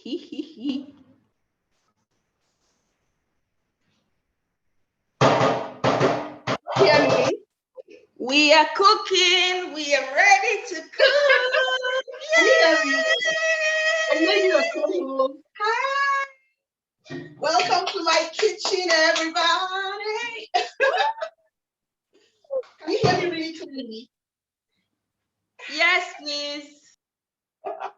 Hear me? We are cooking. We are ready to cook. Can you hear me? I know you are Yay! cool. Hi. Welcome to my kitchen, everybody. Can you hear me really clearly? Yes, please. That's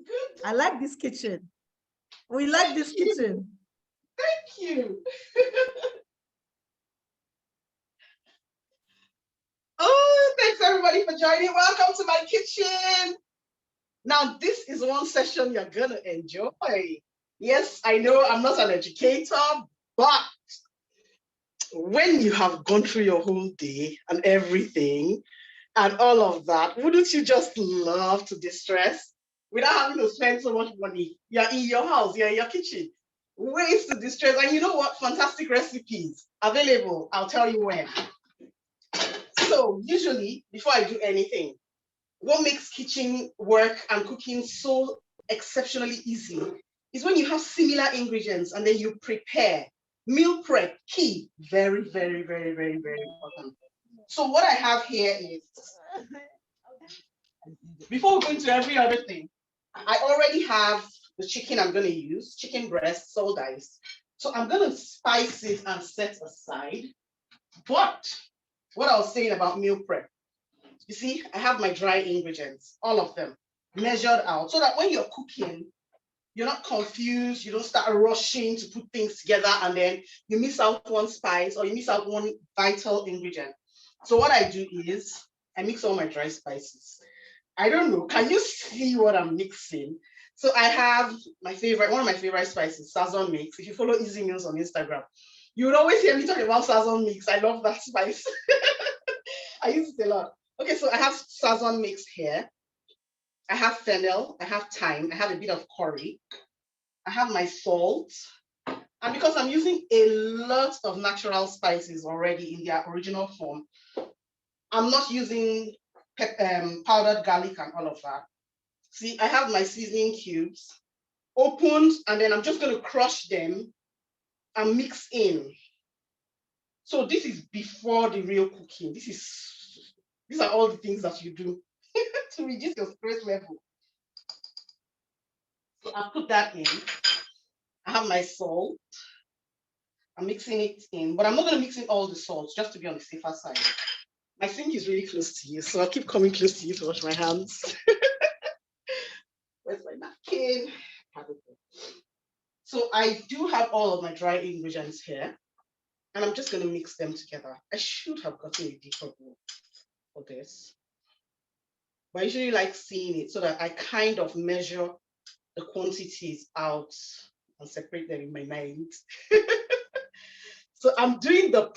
good. I like this kitchen. We like this kitchen. Thank you. Oh, thanks everybody for joining. Welcome to my kitchen. Now, this is one session you're gonna enjoy. Yes, I know I'm not an educator, but when you have gone through your whole day and everything and all of that, wouldn't you just love to distress without having to spend so much money? You're in your house, you're in your kitchen. Ways to distress. And you know what? Fantastic recipes available. I'll tell you when. So, usually, before I do anything, what makes kitchen work and cooking so exceptionally easy is when you have similar ingredients and then you prepare. Meal prep, key, very, very, very, very, very important. So what I have here is, before we go into every other thing, I already have the chicken I'm going to use, chicken breast, salt diced. So I'm going to spice it and set aside. But what I was saying about meal prep, you see, I have my dry ingredients, all of them, measured out, so that when you're cooking, you're not confused, you don't start rushing to put things together and then you miss out one spice or you miss out one vital ingredient. So what I do is I mix all my dry spices. I don't know, can you see what I'm mixing? So I have one of my favorite spices, Sazon Mix. If you follow Easy Meals on Instagram, you would always hear me talk about Sazon Mix. I love that spice. I use it a lot. Okay, so I have Sazon Mix here. I have fennel, I have thyme, I have a bit of curry, I have my salt. And because I'm using a lot of natural spices already in their original form, I'm not using powdered garlic and all of that. See, I have my seasoning cubes opened, and then I'm just going to crush them and mix in. So this is before the real cooking. These are all the things that you do to reduce your stress level. So I'll put that in. I have my salt. I'm mixing it in, but I'm not going to mix in all the salt, just to be on the safer side. My sink is really close to you, so I'll keep coming close to you to wash my hands. Where's my napkin? So I do have all of my dry ingredients here, and I'm just going to mix them together. I should have gotten a deeper bowl for this, but I usually like seeing it so that I kind of measure the quantities out and separate them in my mind. So I'm doing the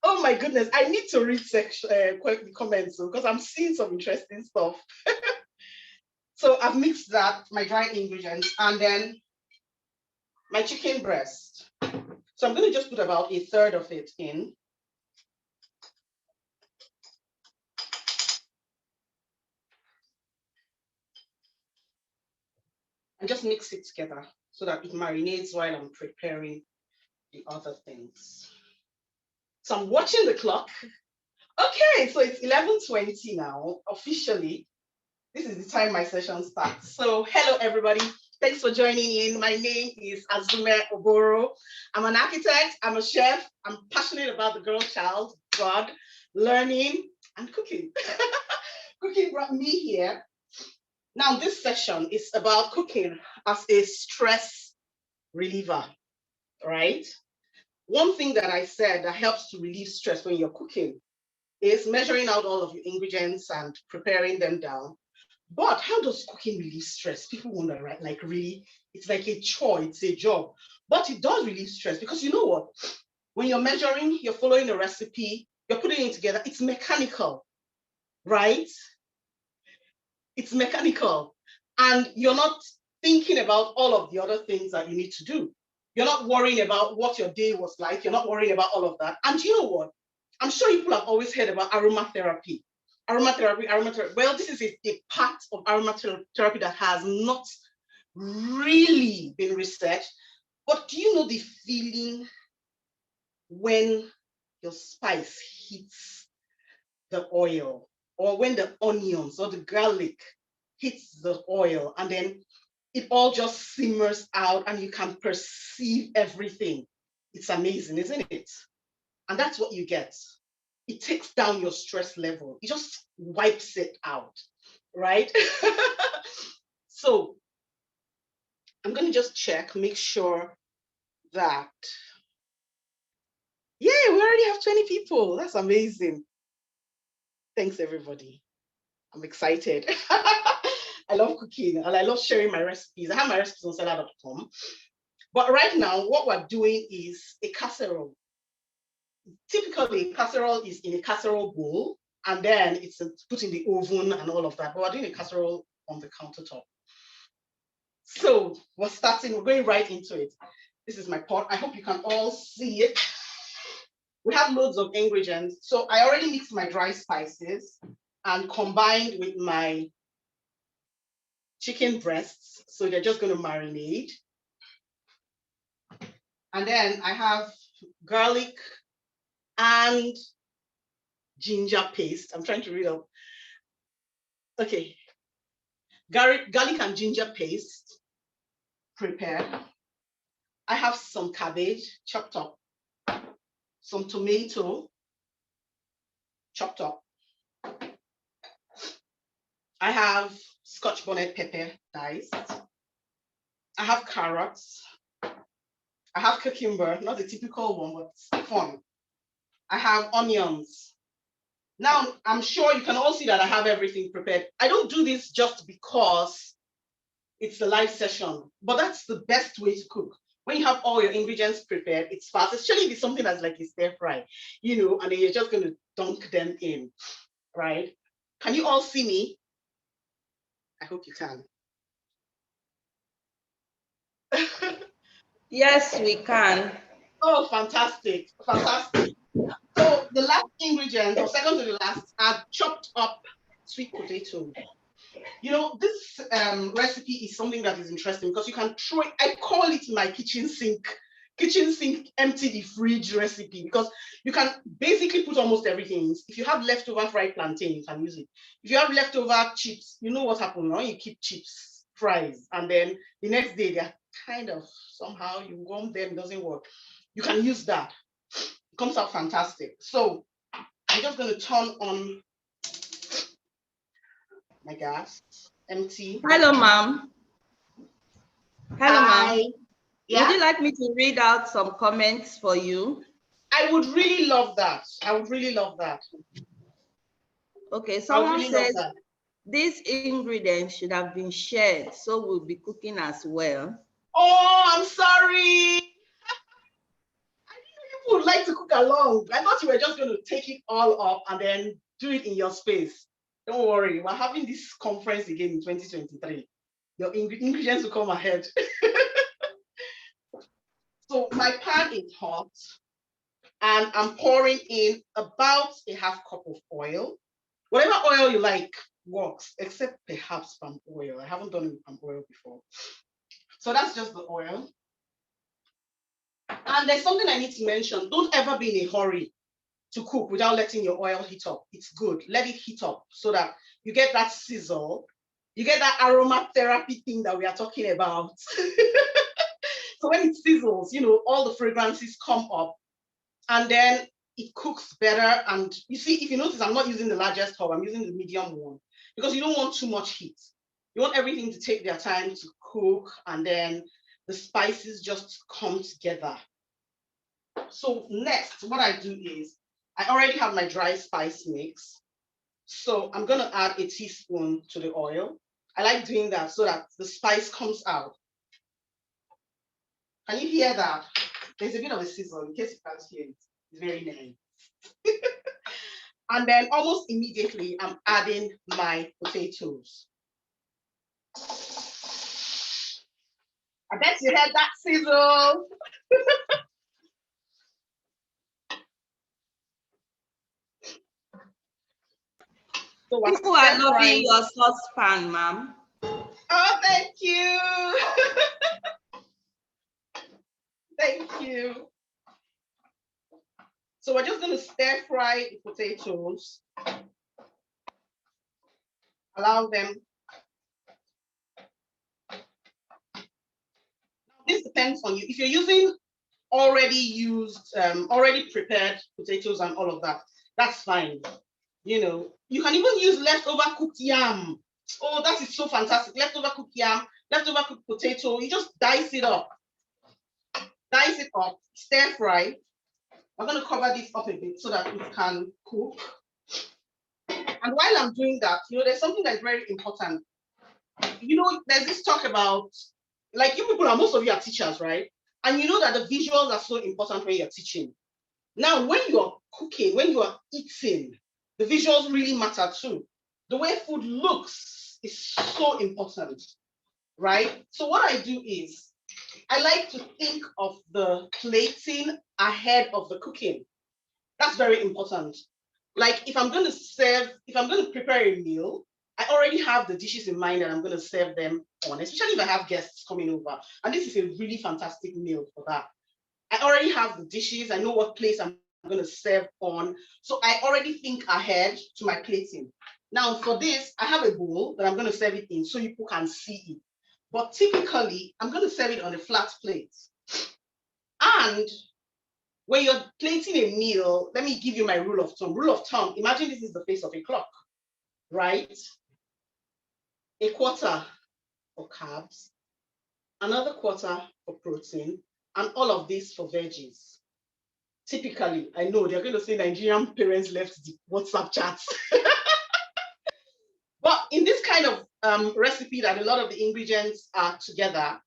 oh my goodness, I need to read the comments because I'm seeing some interesting stuff. So I've mixed that, my dry ingredients, and then my chicken breast. So I'm going to just put about a third of it in. And just mix it together so that it marinates while I'm preparing the other things. So I'm watching the clock. Okay, so it's 11:20 now, officially. This is the time my session starts. So hello, everybody. Thanks for joining in. My name is Azume Oboro. I'm an architect, I'm a chef, I'm passionate about the girl child, God, learning, and cooking. Cooking brought me here. Now, this session is about cooking as a stress reliever, right? One thing that I said that helps to relieve stress when you're cooking is measuring out all of your ingredients and preparing them down. But how does cooking relieve stress? People wonder, right? Like, really, it's like a chore, it's a job. But it does relieve stress because you know what? When you're measuring, you're following a recipe, you're putting it together, it's mechanical, right? It's mechanical. And you're not thinking about all of the other things that you need to do. You're not worrying about what your day was like. You're not worrying about all of that. And you know what? I'm sure people have always heard about aromatherapy. Aromatherapy. Well, this is a part of aromatherapy that has not really been researched. But do you know the feeling when your spice hits the oil, or when the onions or the garlic hits the oil, and then it all just simmers out and you can perceive everything? It's amazing, isn't it? And that's what you get. It takes down your stress level. It just wipes it out, right? So I'm going to just check, make sure that, yeah, we already have 20 people. That's amazing. Thanks, everybody. I'm excited. I love cooking and I love sharing my recipes. I have my recipes on seller.com. But right now, what we're doing is a casserole. Typically, casserole is in a casserole bowl, and then it's put in the oven and all of that. But we're doing a casserole on the countertop. So we're going right into it. This is my pot. I hope you can all see it. We have loads of ingredients. So I already mixed my dry spices and combined with my chicken breasts. So they're just going to marinate. And then I have garlic and ginger paste. I'm trying to read up. Okay. Garlic and ginger paste prepared. I have some cabbage chopped up, some tomato chopped up. I have Scotch bonnet pepper diced. I have carrots. I have cucumber, not the typical one, but it's fun. I have onions. Now, I'm sure you can all see that I have everything prepared. I don't do this just because it's a live session, but that's the best way to cook. When you have all your ingredients prepared, it's fast, especially if it's something that's like a stir fry, and then you're just going to dunk them in, right? Can you all see me? I hope you can. Yes, we can. Oh, fantastic. Fantastic. So the last ingredient, or second to the last, are chopped up sweet potatoes. This recipe is something that is interesting because you can throw it. I call it my kitchen sink empty the fridge recipe, because you can basically put almost everything. If you have leftover fried plantain, you can use it. If you have leftover chips, you know what happens when you keep chips, fries, and then the next day they're kind of somehow you warm them, it doesn't work. You can use that. It comes out fantastic. So I'm just going to turn on my gas. Empty. Hello, ma'am. Hello, ma'am. Yeah. Would you like me to read out some comments for you? I would really love that. Okay, someone says these ingredients should have been shared, so we'll be cooking as well. Oh, I'm sorry. I didn't know you would like to cook along. I thought you were just going to take it all up and then do it in your space. Don't worry, we're having this conference again in 2023. Your ingredients will come ahead. So my pan is hot and I'm pouring in about a half cup of oil. Whatever oil you like works, except perhaps palm oil. I haven't done it with palm oil before. So that's just the oil. And there's something I need to mention. Don't ever be in a hurry to cook without letting your oil heat up. It's good. Let it heat up so that you get that sizzle. You get that aromatherapy thing that we are talking about. So when it sizzles, all the fragrances come up and then it cooks better. And you see, if you notice, I'm not using the largest hob, I'm using the medium one, because you don't want too much heat. You want everything to take their time to cook, and then the spices just come together. So next, what I do is, I already have my dry spice mix. So I'm going to add a teaspoon to the oil. I like doing that so that the spice comes out. Can you hear that? There's a bit of a sizzle in case you can't hear it. It's very nice. And then almost immediately, I'm adding my potatoes. I bet you heard that sizzle. So we're People are stir loving frying. your saucepan, ma'am. Oh, thank you. Thank you. So we're just going to stir fry the potatoes. Allow them. This depends on you. If you're using already used, already prepared potatoes and all of that, that's fine. You know, you can even use leftover cooked yam. Oh, that is so fantastic. Leftover cooked yam, leftover cooked potato. You just dice it up. Dice it up, stir fry. I'm going to cover this up a bit so that it can cook. And while I'm doing that, you know, there's something that's very important. You know, there's this talk about, like, you people are, most of you are teachers, right? And you know that the visuals are so important when you're teaching. Now, when you're cooking, when you are eating, the visuals really matter too. The way food looks is so important, right? So what I do is, I like to think of the plating ahead of the cooking. That's very important. Like if I'm going to prepare a meal, I already have the dishes in mind that I'm going to serve them on, especially if I have guests coming over. And this is a really fantastic meal for that. I already have the dishes. I know what place I'm going to serve on. So I already think ahead to my plating. Now for this, I have a bowl that I'm going to serve it in so people can see it. But typically, I'm going to serve it on a flat plate. And when you're plating a meal, let me give you my rule of thumb. Rule of thumb, imagine this is the face of a clock, right? A quarter for carbs, another quarter for protein, and all of this for veggies. Typically, I know they're going to say Nigerian parents left the WhatsApp chats. But in this kind of recipe that a lot of the ingredients are together,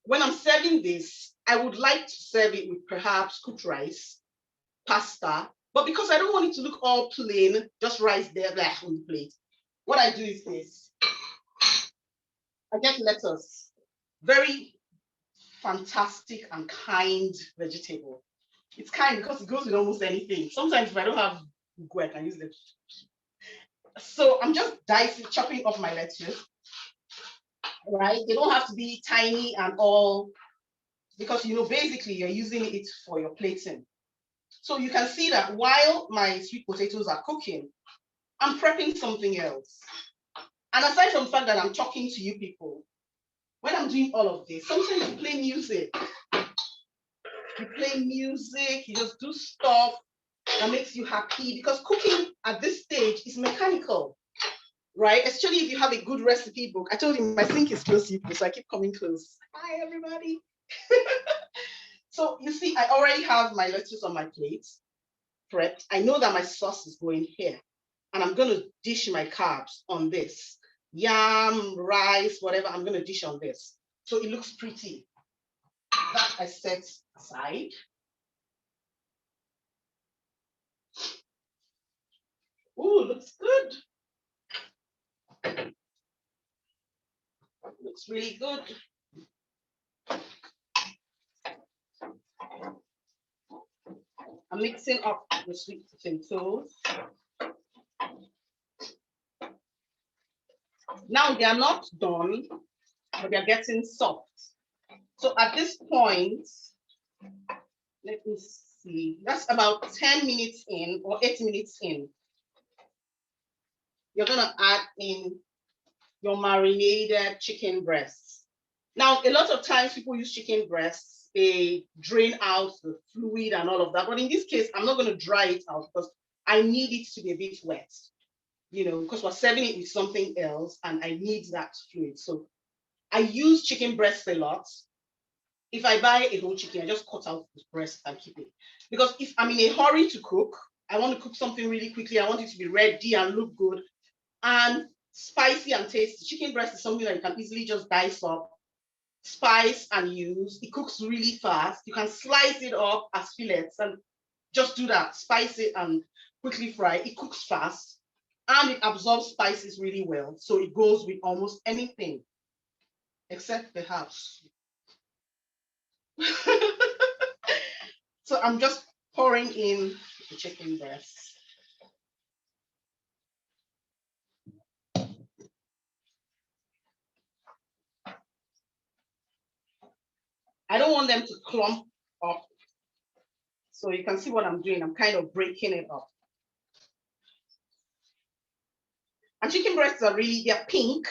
when I'm serving this, I would like to serve it with perhaps cooked rice, pasta, but because I don't want it to look all plain, just rice there on the plate, what I do is this. I get lettuce, very fantastic and kind vegetable. It's kind because it goes with almost anything. Sometimes if I don't have ugu, I can use it. So I'm just chopping off my lettuce, right? They don't have to be tiny and all, because you know, basically you're using it for your plating. So you can see that while my sweet potatoes are cooking, I'm prepping something else. And aside from the fact that I'm talking to you people, when I'm doing all of this, sometimes you play music. You play music, you just do stuff that makes you happy, because cooking at this stage is mechanical, right? Especially if you have a good recipe book. I told you my sink is close to you, so I keep coming close. Hi, everybody. So you see, I already have my lettuce on my plate prepped. I know that my sauce is going here, and I'm going to dish my carbs on this. Yam, rice, whatever, I'm going to dish on this. So it looks pretty. That I set aside. Ooh, looks good. Looks really good. I'm mixing up the sweet potatoes. Now they are not done, but they're getting soft. So at this point, let me see, that's about 10 minutes in or 8 minutes in. You're gonna add in your marinated chicken breasts. Now, a lot of times people use chicken breasts, they drain out the fluid and all of that. But in this case, I'm not gonna dry it out because I need it to be a bit wet, you know, because we're serving it with something else and I need that fluid. So I use chicken breasts a lot. If I buy a whole chicken, I just cut out the breast and keep it. Because if I'm in a hurry to cook, I want to cook something really quickly, I want it to be ready and look good and spicy and tasty. Chicken breast is something that you can easily just dice up, spice and use. It cooks really fast. You can slice it up as fillets and just do that. Spice it and quickly fry. It cooks fast and it absorbs spices really well. So it goes with almost anything except the house. So I'm just pouring in the chicken breast. I don't want them to clump up. So you can see what I'm doing. I'm kind of breaking it up. And chicken breasts are really, they're pink.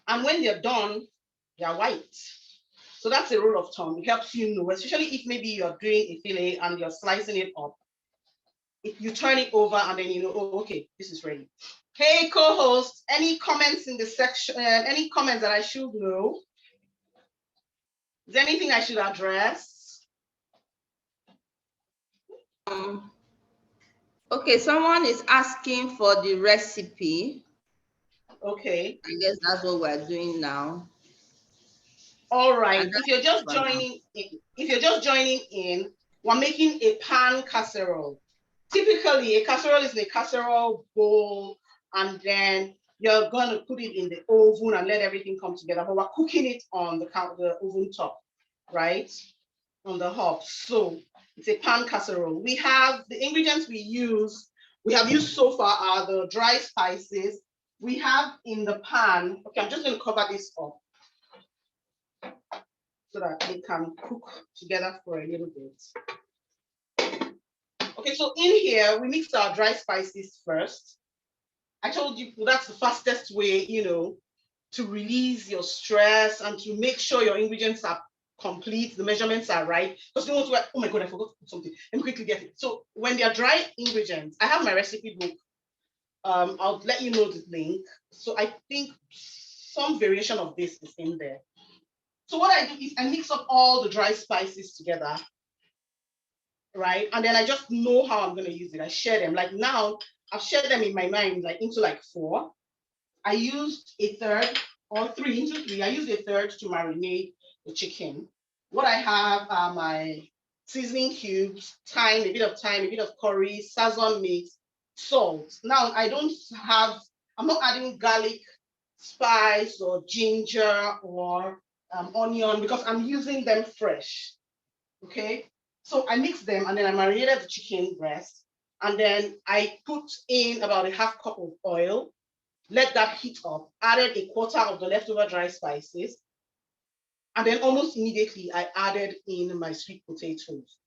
And when they're done, they're white. So that's a rule of thumb. It helps you know, especially if maybe you're doing a fillet and you're slicing it up. If you turn it over and then you know, oh, okay, this is ready. Hey, co-host, any comments in the section? Any comments that I should know? Is there anything I should address? Okay, someone is asking for the recipe. Okay. I guess that's what we're doing now. All right. If you're just joining in, we're making a pan casserole. Typically, a casserole is in a casserole bowl, and then you're going to put it in the oven and let everything come together. But we're cooking it on the oven top, right? On the hob. So it's a pan casserole. We have the ingredients we have used so far are the dry spices. We have in the pan, okay, I'm just going to cover this up so that it can cook together for a little bit. Okay, so in here, we mix our dry spices first. I told you that's the fastest way, you know, to release your stress and to make sure your ingredients are complete, the measurements are right. Because you want to, oh my God, I forgot to put something. Let me quickly get it. So when they're dry ingredients, I have my recipe book. I'll let you know the link. So I think some variation of this is in there. So what I do is I mix up all the dry spices together, right? And then I just know how I'm going to use it. I share them. Like now, I've shared them in my mind, like into like 4. I used a third or 3 into 3. I used a third to marinate the chicken. What I have are my seasoning cubes, thyme, a bit of curry, sazon mix, salt. Now I'm not adding garlic, spice, or ginger, or onion because I'm using them fresh. Okay, so I mix them and then I marinated the chicken breast, and then I put in about a half cup of oil, let that heat up, added a quarter of the leftover dry spices, and then almost immediately I added in my sweet potatoes.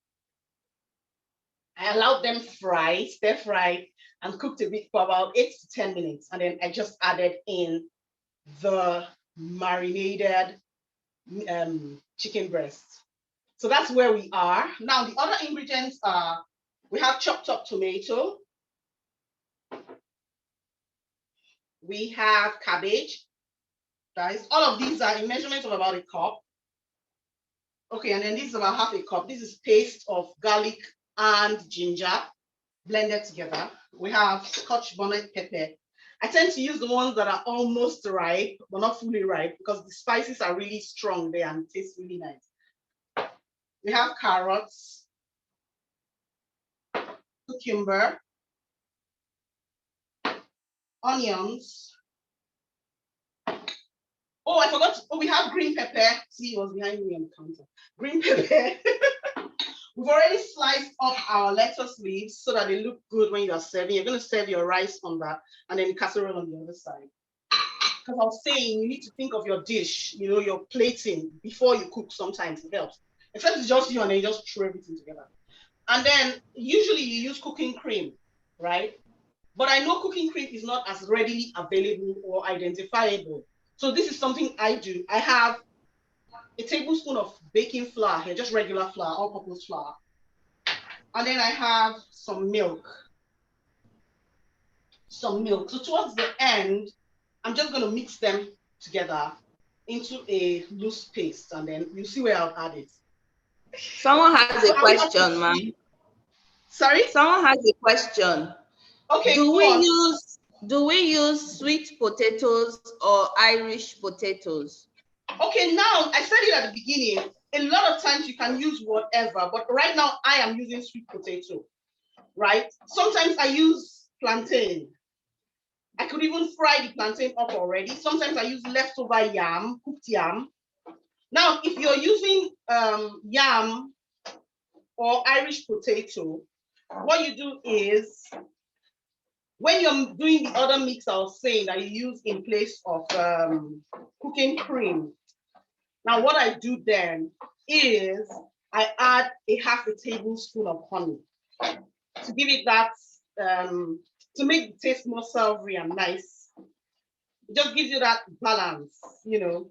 I allowed them stir fry, and cooked a bit for about 8 to 10 minutes. And then I just added in the marinated chicken breast. So that's where we are. Now, the other ingredients are, we have chopped up tomato. We have cabbage. Guys, all of these are in measurement of about a cup. Okay, and then this is about half a cup. This is paste of garlic and ginger blended together. We have Scotch bonnet pepper. I tend to use the ones that are almost ripe, but not fully ripe, because the spices are really strong there and taste really nice. We have carrots, cucumber, onions. Oh, I forgot. Oh, we have green pepper. See, it was behind me on the counter. Green pepper. We've already sliced up our lettuce leaves so that they look good when you are serving. You're going to serve your rice on that and then the casserole on the other side. Because I was saying, you need to think of your dish, you know, your plating before you cook. Sometimes it helps. Except it's just you and then you just throw everything together. And then usually you use cooking cream, right? But I know cooking cream is not as readily available or identifiable. So this is something I do. I have a tablespoon of baking flour here, just regular flour, all-purpose flour. And then I have some milk. So towards the end, I'm just going to mix them together into a loose paste, and then you see where I'll add it. Someone has a question, ma'am. Sorry? Someone has a question. Okay. Do we use sweet potatoes or Irish potatoes? Okay, now I said it at the beginning. A lot of times you can use whatever, but right now I am using sweet potato, right? Sometimes I use plantain. I could even fry the plantain up already. Sometimes I use leftover yam, cooked yam. Now, if you're using yam or Irish potato, what you do is, when you're doing the other mix I was saying that you use in place of cooking cream, now what I do then is I add a half a tablespoon of honey to give it that, to make the taste more savory and nice. It just gives you that balance, you know.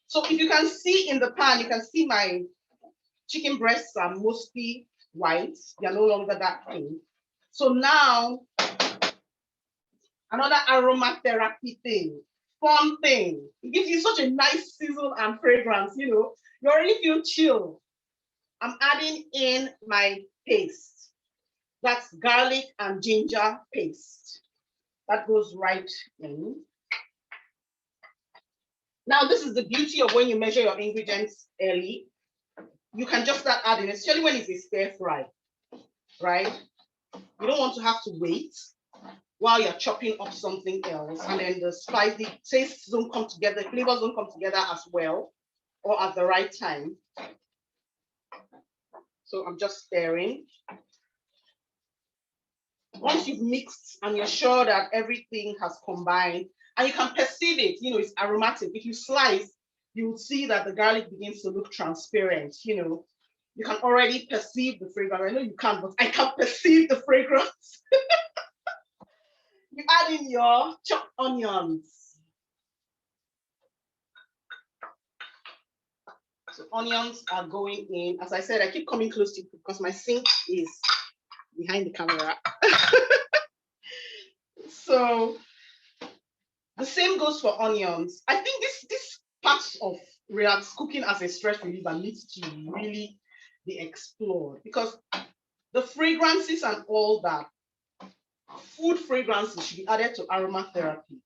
So if you can see in the pan, you can see my chicken breasts are mostly white. They are no longer that pink. So now, another aromatherapy thing, fun thing. It gives you such a nice sizzle and fragrance, you know. You already feel chill. I'm adding in my paste. That's garlic and ginger paste. That goes right in. Now, this is the beauty of when you measure your ingredients early. You can just start adding, especially when it's a stir fry, right? You don't want to have to wait while you're chopping up something else, and then the spicy tastes don't come together, flavors don't come together as well or at the right time. So I'm just stirring. Once you've mixed and you're sure that everything has combined, and you can perceive it, you know, it's aromatic. If you slice, you will see that the garlic begins to look transparent, you know. You can already perceive the fragrance. I know you can't, but I can perceive the fragrance. You add in your chopped onions. So onions are going in. As I said, I keep coming close to it because my sink is behind the camera. So the same goes for onions. I think this part of relax cooking as a stress reliever needs to really be explored, because the fragrances and all that, food fragrances should be added to aromatherapy.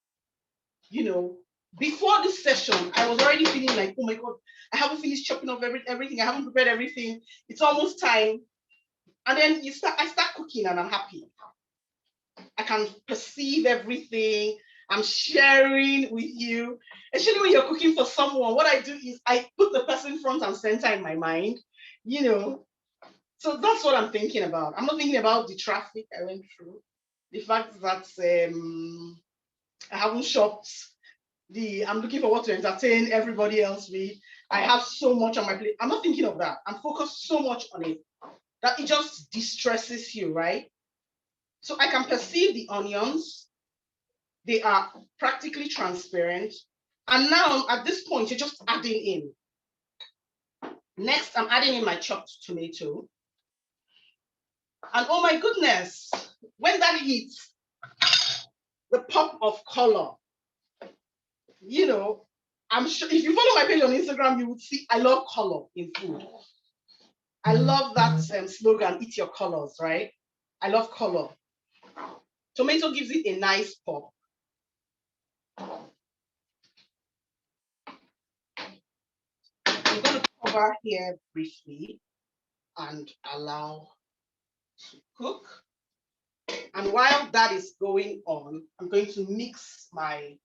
You know, before this session, I was already feeling like, oh my God, I haven't finished chopping up everything. I haven't prepared everything. It's almost time. And then I start cooking and I'm happy. I can perceive everything. I'm sharing with you. Especially when you're cooking for someone, what I do is I put the person front and center in my mind, you know. So that's what I'm thinking about. I'm not thinking about the traffic I went through, the fact that I haven't shopped, I'm looking for what to entertain everybody else with. I have so much on my plate. I'm not thinking of that. I'm focused so much on it that it just distresses you, right? So I can perceive the onions. They are practically transparent. And now at this point, you're just adding in. Next, I'm adding in my chopped tomato. And oh my goodness, when that hits, the pop of color, you know, I'm sure if you follow my page on Instagram, you would see I love color in food. I love that slogan, eat your colors, right? I love color. Tomato gives it a nice pop. I'm going to cover here briefly and allow to cook. And while that is going on, I'm going to mix my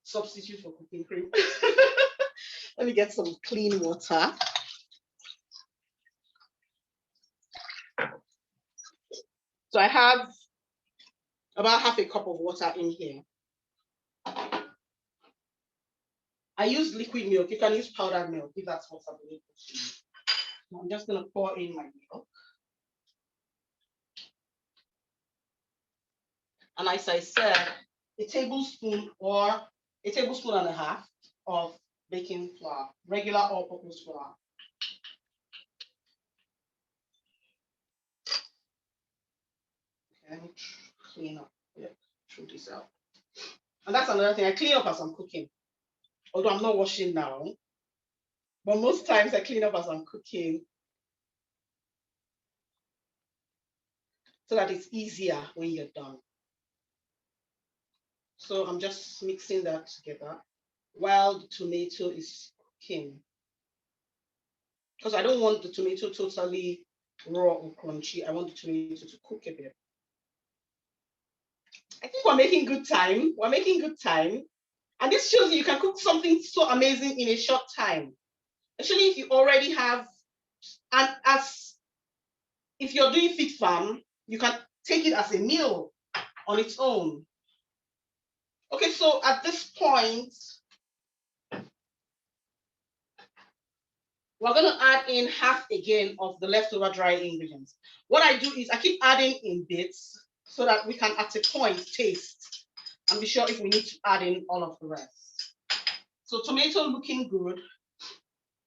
substitute for cooking cream. Let me get some clean water. So I have about half a cup of water in here. I use liquid milk. You can use powdered milk if that's what's available to you. I'm just going to pour in my milk. And as I said, a tablespoon or a tablespoon and a half of baking flour, regular all-purpose flour. Okay, let me clean up. Yeah, throw this out. And that's another thing. I clean up as I'm cooking. Although I'm not washing now. But most times I clean up as I'm cooking so that it's easier when you're done. So I'm just mixing that together while the tomato is cooking. Because I don't want the tomato totally raw or crunchy. I want the tomato to cook a bit. I think we're making good time. We're making good time. And this shows you can cook something so amazing in a short time. Especially if you already have, and as if you're doing Fit Farm, you can take it as a meal on its own. Okay, so at this point, We're going to add in half again of the leftover dry ingredients. What I do is I keep adding in bits so that we can at a point taste and be sure if we need to add in all of the rest. So tomato looking good.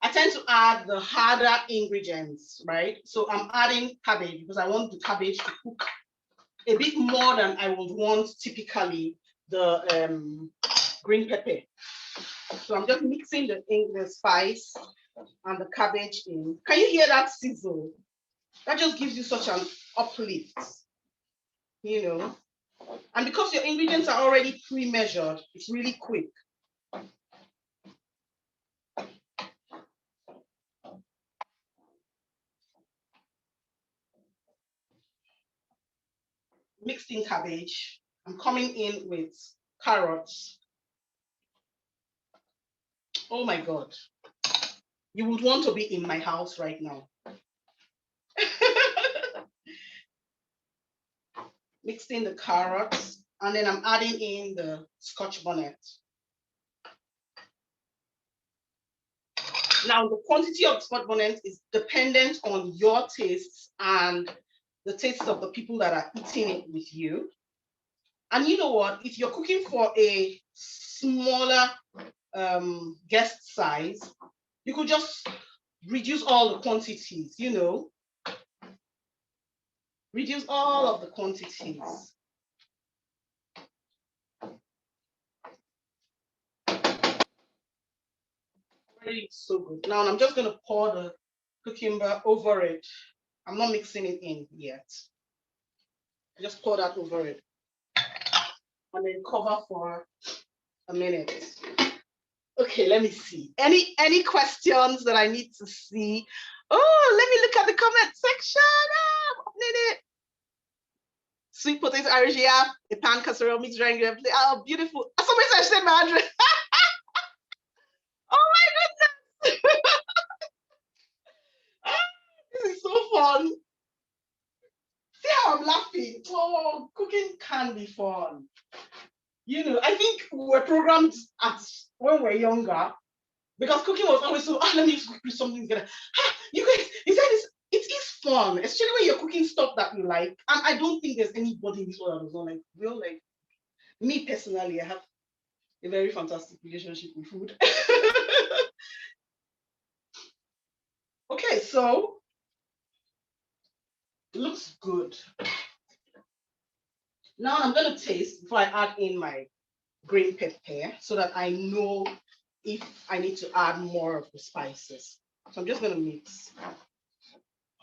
I tend to add the harder ingredients, right? So I'm adding cabbage because I want the cabbage to cook a bit more than I would want typically the green pepper. So I'm just mixing the spice and the cabbage in. Can you hear that sizzle? That just gives you such an uplift, you know. And because your ingredients are already pre-measured, it's really quick. Mixed in cabbage. I'm coming in with carrots. Oh my God. You would want to be in my house right now. Mixed in the carrots, and then I'm adding in the Scotch bonnet. Now, the quantity of Scotch bonnet is dependent on your tastes and the tastes of the people that are eating it with you. And you know what? If you're cooking for a smaller guest size, you could just reduce all the quantities, you know. Reduce all of the quantities. Really so good. Now I'm just going to pour the cucumber over it. I'm not mixing it in yet. Just pour that over it. And then cover for a minute. Okay, let me see. Any questions that I need to see? Oh, let me look at the comment section. It. Sweet potato Irish yam, a pan casserole, mixed dry ingredients. Oh, beautiful. Somebody said I said my address. Oh my goodness. This is so fun. See how I'm laughing? Oh, cooking can be fun. You know, I think we were programmed when we were younger, because cooking was always so, let me just put something together. You guys, it is fun, especially when you're cooking stuff that you like. And I don't think there's anybody in this world that does not like. Real, like me personally, I have a very fantastic relationship with food. Okay, so it looks good. Now I'm going to taste before I add in my green pepper so that I know if I need to add more of the spices. So I'm just going to mix.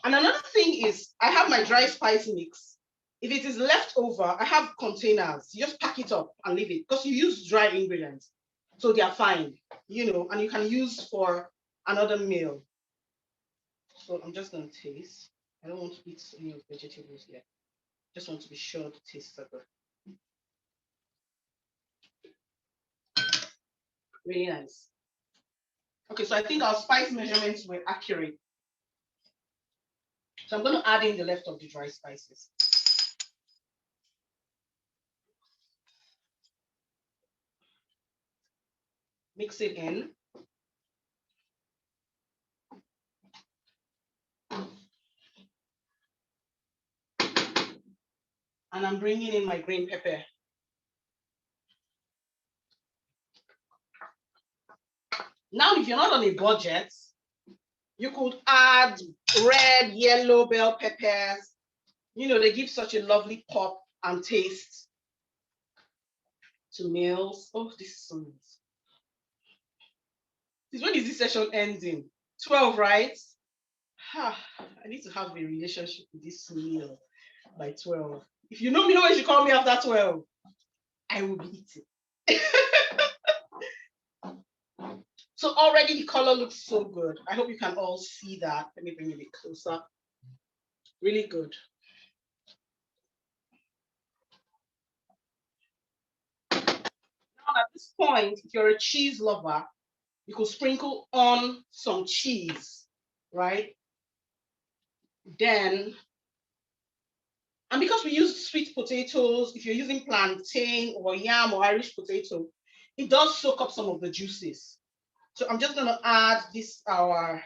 And another thing is I have my dry spice mix. If it is left over, I have containers. You just pack it up and leave it because you use dry ingredients. So they are fine, you know, and you can use for another meal. So I'm just going to taste. I don't want to eat any of the vegetables yet. Just want to be sure the tastes are good. Really nice. Okay, so I think our spice measurements were accurate. So I'm going to add in the left of the dry spices. Mix it in. And I'm bringing in my green pepper. Now, if you're not on a budget, you could add red, yellow bell peppers. You know, they give such a lovely pop and taste to meals. Oh, this is so nice. When is this session ending? 12, right? I need to have a relationship with this meal by 12. If you know me, when you call me after 12, I will be eating. So already the color looks so good. I hope you can all see that. Let me bring it a bit closer. Really good. Now at this point, if you're a cheese lover, you could sprinkle on some cheese, right? Then, and because we use sweet potatoes, if you're using plantain or yam or Irish potato, it does soak up some of the juices. So I'm just gonna add this, our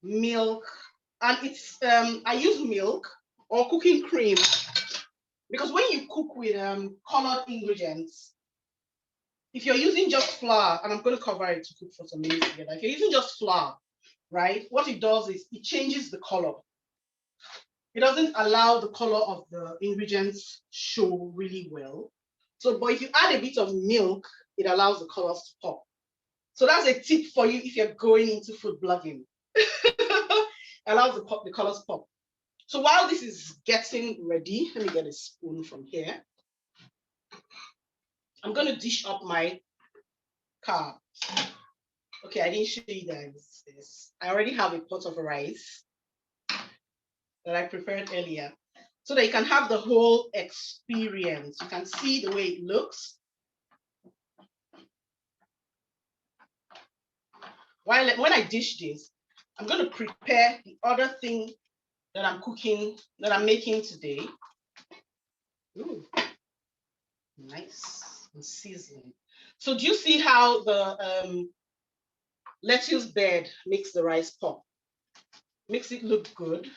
milk, and it's I use milk or cooking cream, because when you cook with colored ingredients, if you're using just flour, and I'm going to cover it to cook for some minutes together, if you're using just flour, right, what it does is it changes the color. It doesn't allow the color of the ingredients show really well. So, but if you add a bit of milk, it allows the colors to pop. So that's a tip for you if you're going into food blogging. Allows the colors pop. So while this is getting ready, let me get a spoon from here. I'm going to dish up my carbs. Okay, I didn't show you guys this. I already have a pot of rice that I prepared earlier, so that you can have the whole experience. You can see the way it looks. When I dish this, I'm going to prepare the other thing that I'm cooking, that I'm making today. Ooh, nice and sizzling. So do you see how the lettuce bed makes the rice pop? Makes it look good.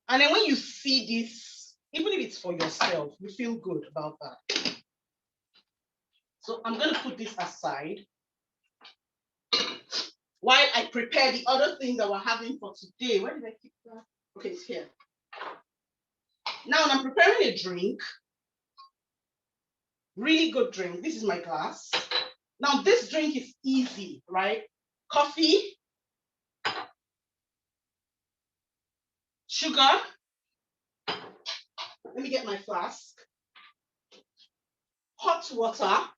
And then when you see this, even if it's for yourself, you feel good about that. So I'm going to put this aside while I prepare the other thing that we're having for today. Where did I keep that? Okay, it's here. Now I'm preparing a drink. Really good drink. This is my glass. Now this drink is easy, right? Coffee, sugar. Let me get my flask. Hot water.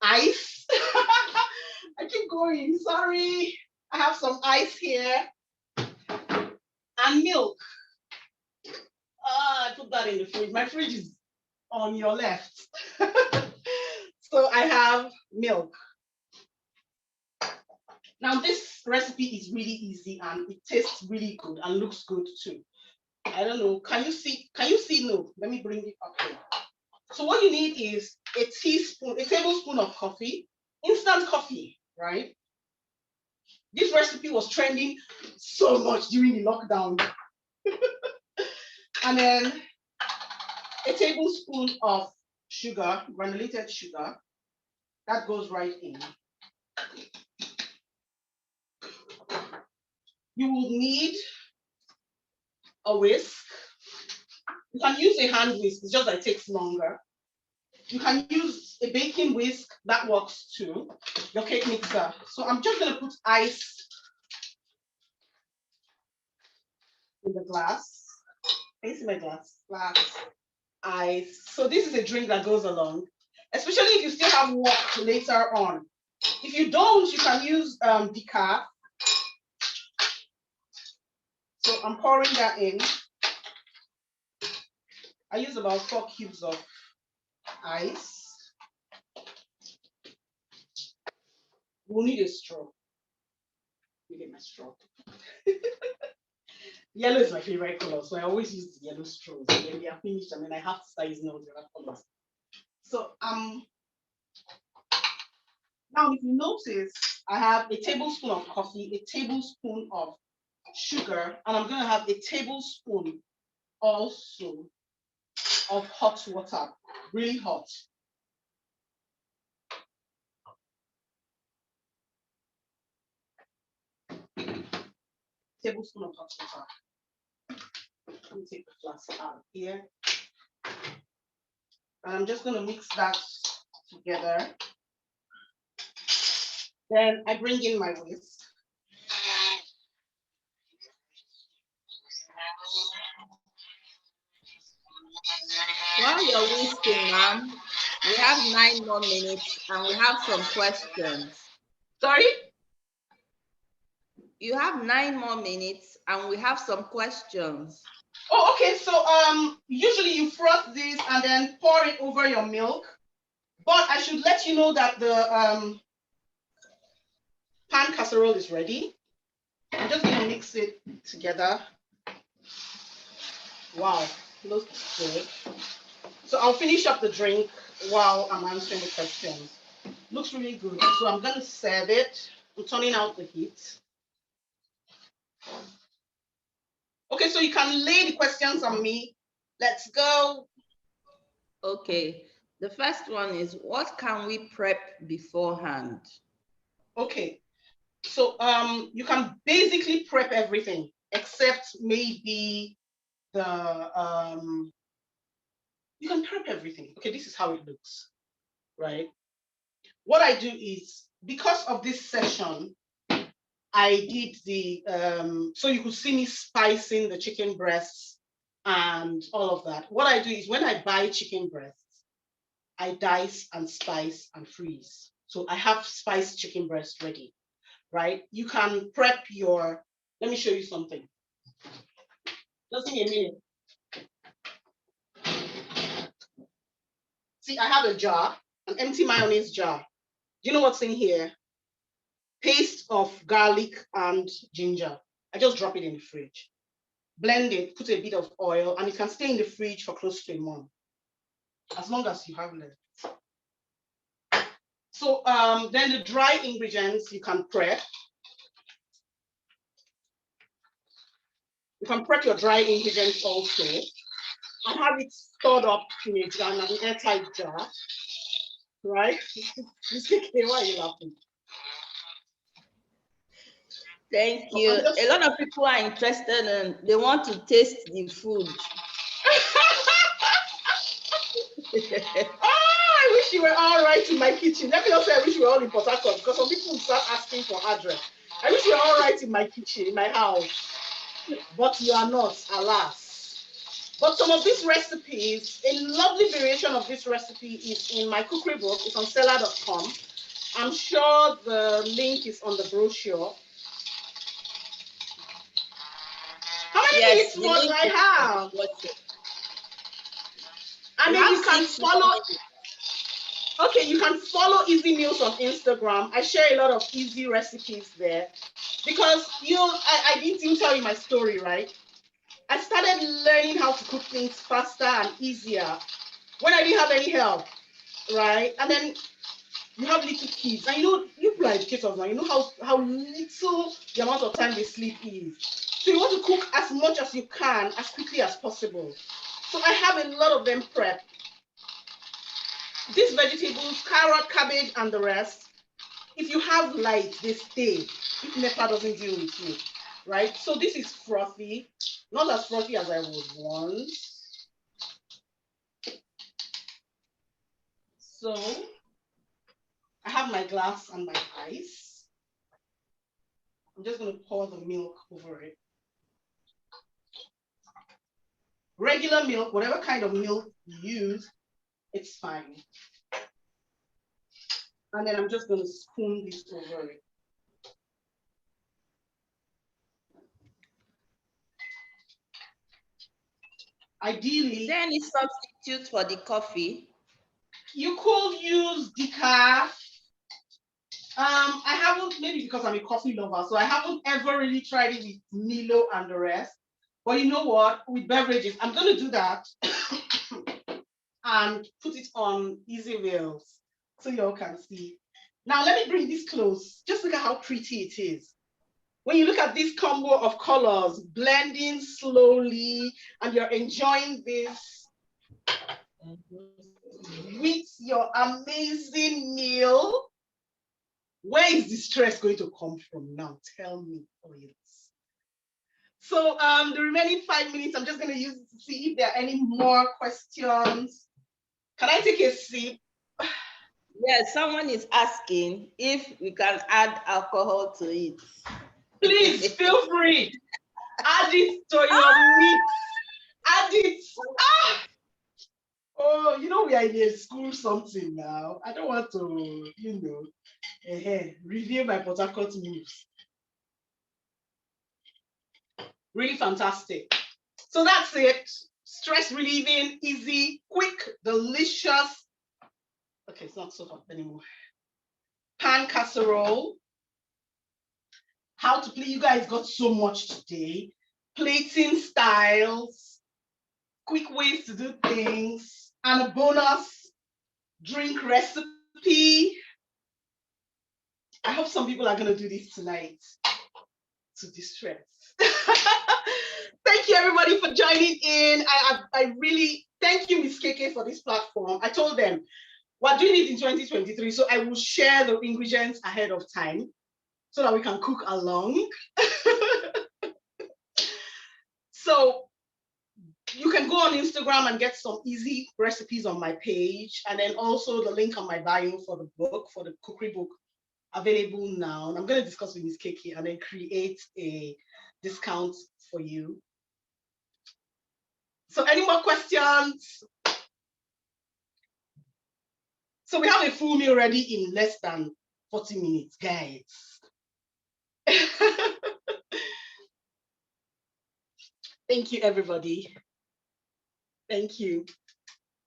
Ice. I keep going, sorry. I have some ice here. And milk. I put that in the fridge. My fridge is on your left. So I have milk. Now this recipe is really easy and it tastes really good and looks good too. I don't know, can you see? No, let me bring it up here. So what you need is a tablespoon of coffee, instant coffee, right? This recipe was trending so much during the lockdown. And then a tablespoon of sugar, granulated sugar, that goes right in. You will need a whisk. You can use a hand whisk, it's just that it takes longer. You can use a baking whisk, that works too. Your cake mixer. So I'm just going to put ice in the glass. Can you see my glass? Glass, ice. So this is a drink that goes along, especially if you still have work later on. If you don't, you can use decaf. So I'm pouring that in. I use about 4 cubes of ice. We'll need a straw. Let me get my straw. Yellow is my favorite color, so I always use the yellow straws. And then they are finished, and then I have to start using all the other colors. So now if you notice, I have a tablespoon of coffee, a tablespoon of sugar, and I'm going to have a tablespoon also of hot water, really hot. Tablespoon of hot water. Let me take the flask out here. And I'm just going to mix that together. Then I bring in my whisk. While you're whisking, ma'am, we have 9 more minutes and we have some questions. Sorry? You have 9 more minutes and we have some questions. Oh, okay. So usually you froth this and then pour it over your milk. But I should let you know that the pan casserole is ready. I'm just going to mix it together. Wow, looks good. So I'll finish up the drink while I'm answering the questions. Looks really good. So I'm going to serve it. I'm turning out the heat. Okay, so you can lay the questions on me. Let's go. Okay. The first one is, what can we prep beforehand? Okay, so you can basically prep everything except maybe the you can prep everything. Okay, this is how it looks, right? What I do is, because of this session, I did the so you could see me spicing the chicken breasts and all of that. What I do is, when I buy chicken breasts, I dice and spice and freeze. So I have spiced chicken breast ready, right? You can prep your, let me show you something. Just give me a minute. See, I have a jar, an empty mayonnaise jar. Do you know what's in here? Paste of garlic and ginger. I just drop it in the fridge. Blend it, put a bit of oil, and it can stay in the fridge for close to a month, as long as you have left. So then the dry ingredients you can prep. You can prep your dry ingredients also and have it stored up in a jar, an airtight jar, right? Why are you laughing? Thank you. A lot of people are interested and they want to taste the food. I wish you were all right in my kitchen. Let me not say I wish you were all in Port Harcourt, because some people will start asking for address. I wish you were all right in my kitchen, in my house, but you are not, alas. But some of these recipes, a lovely variation of this recipe is in my cookery book. It's on seller.com. I'm sure the link is on the brochure. How many minutes more do I have? And then you can follow. Okay, you can follow Easy Meals on Instagram. I share a lot of easy recipes there, because I didn't tell you my story, right? I started learning how to cook things faster and easier when I didn't have any help, right? And then you have little kids, and you are educators now, you know how little the amount of time they sleep is. So you want to cook as much as you can, as quickly as possible. So I have a lot of them prepped. These vegetables, carrot, cabbage, and the rest, if you have light, they stay. If NEPA doesn't deal with you, right? So this is frothy, not as frothy as I would want. So I have my glass and my ice. I'm just going to pour the milk over it. Regular milk, whatever kind of milk you use, it's fine. And then I'm just going to spoon this over it. Ideally, is there any substitute for the coffee? You could use decaf. I haven't, maybe because I'm a coffee lover, so I haven't ever really tried it with Milo and the rest. But you know what? With beverages, I'm going to do that and put it on Easy Meals so you all can see. Now, let me bring this close. Just look at how pretty it is. When you look at this combo of colors, blending slowly, and you're enjoying this with your amazing meal, where is the stress going to come from now? Tell me, please. So the remaining 5 minutes, I'm just going to use it to see if there are any more questions. Can I take a sip? Yes, someone is asking if we can add alcohol to it. Please feel free. Add it to your meat. Add it. Oh, you know, we are in a school something now. I don't want to, reveal my Port Harcourt news. Really fantastic. So that's it. Stress relieving, easy, quick, delicious. Okay, it's not so hot anymore. Pan casserole. How to play. You guys got so much today. Plating styles, quick ways to do things, and a bonus drink recipe. I hope some people are going to do this tonight to distress. Thank you, everybody, for joining in. I really thank you, Miss KK, for this platform. I told them we're doing it in 2023, so I will share the ingredients ahead of time so that we can cook along. So you can go on Instagram and get some easy recipes on my page, and then also the link on my bio for the book, for the cookery book, available now. And I'm going to discuss with Ms. Keke and then create a discount for you. So any more questions? So we have a full meal ready in less than 40 minutes, guys. Thank you, everybody. Thank you.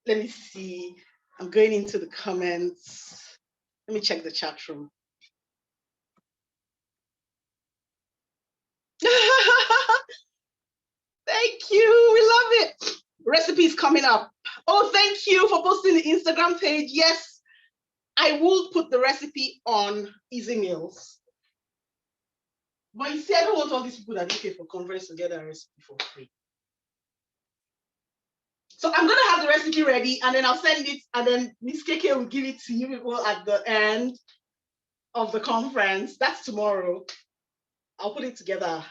Let me see. I'm going into the comments. Let me check the chat room. Thank you. We love it. Recipes coming up. Oh, thank you for posting the Instagram page. Yes, I will put the recipe on Easy Meals. But you see, I don't want all these people that pay for conference to get a recipe for free. So I'm going to have the recipe ready, and then I'll send it, and then Miss KK will give it to you people at the end of the conference. That's tomorrow. I'll put it together,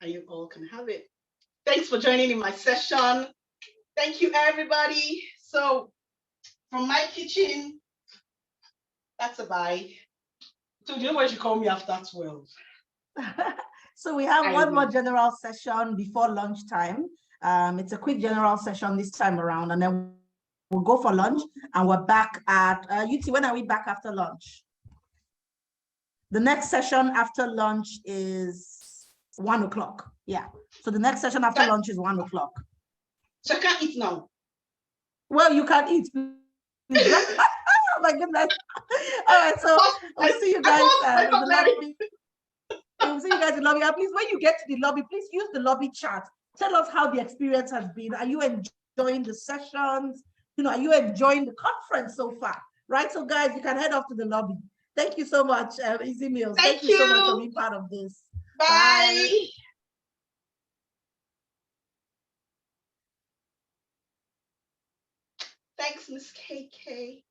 and you all can have it. Thanks for joining in my session. Thank you, everybody. So from my kitchen, that's a bye. So do you know what you call me after 12? So we have one more general session before lunchtime. It's a quick general session this time around, and then we'll go for lunch, and we're back at UT. When are we back after lunch? The next session after lunch is 1 o'clock. Yeah. So the next session after lunch is 1 o'clock. So I can't eat now. Well, you can eat. Oh my goodness. All right, so we'll see you guys in the lobby. We'll see you guys in the lobby. And please, when you get to the lobby, please use the lobby chat. Tell us how the experience has been. Are you enjoying the sessions? You know, are you enjoying the conference so far? Right? So guys, you can head off to the lobby. Thank you so much, Easy Meals. Thank you so much for being part of this. Bye. Thanks, Miss KK.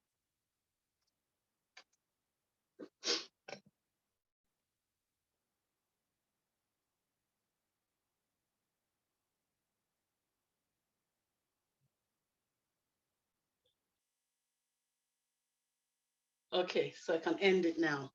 Okay, so I can end it now.